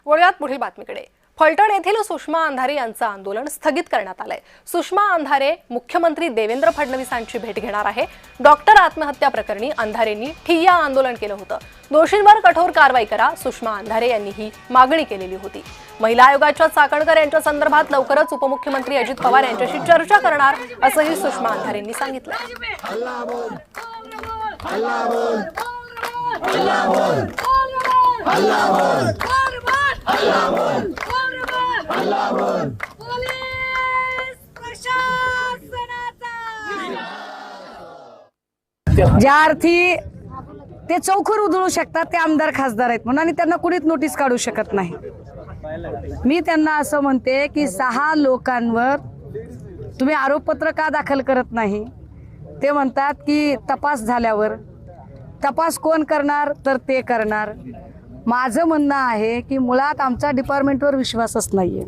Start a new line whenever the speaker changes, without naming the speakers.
वळूयात पुढील बातमीकडे। फलटण येथील सुषमा अंधारे यांचं आंदोलन स्थगित करण्यात आलंय। सुषमा अंधारे मुख्यमंत्री देवेंद्र फडणवीसांची भेट घेणार आहे। डॉक्टर आत्महत्या प्रकरणी अंधारेंनी ठिय्या आंदोलन केलं होतं। दोषींवर कठोर कारवाई करा, सुषमा अंधारे यांनी ही मागणी केलेली होती। महिला आयोगाच्या चाकणकर यांच्या संदर्भात लवकरच उपमुख्यमंत्री अजित पवार यांच्याशी चर्चा करणार असंही सुषमा अंधारेंनी सांगितलं।
ज्या अर्थी ते चौखर उधळू शकतात ते आमदार खासदार आहेत म्हणून आणि त्यांना कुणीच नोटीस काढू शकत नाही। मी त्यांना असं म्हणते की 6 लोकांवर तुम्ही आरोपपत्र का दाखल करत नाही? ते म्हणतात की तपास झाल्यावर। तपास कोण करणार? तर ते करणार। माझं म्हणणं आहे की मुळात आमचा डिपार्टमेंटवर विश्वासच नाहीये।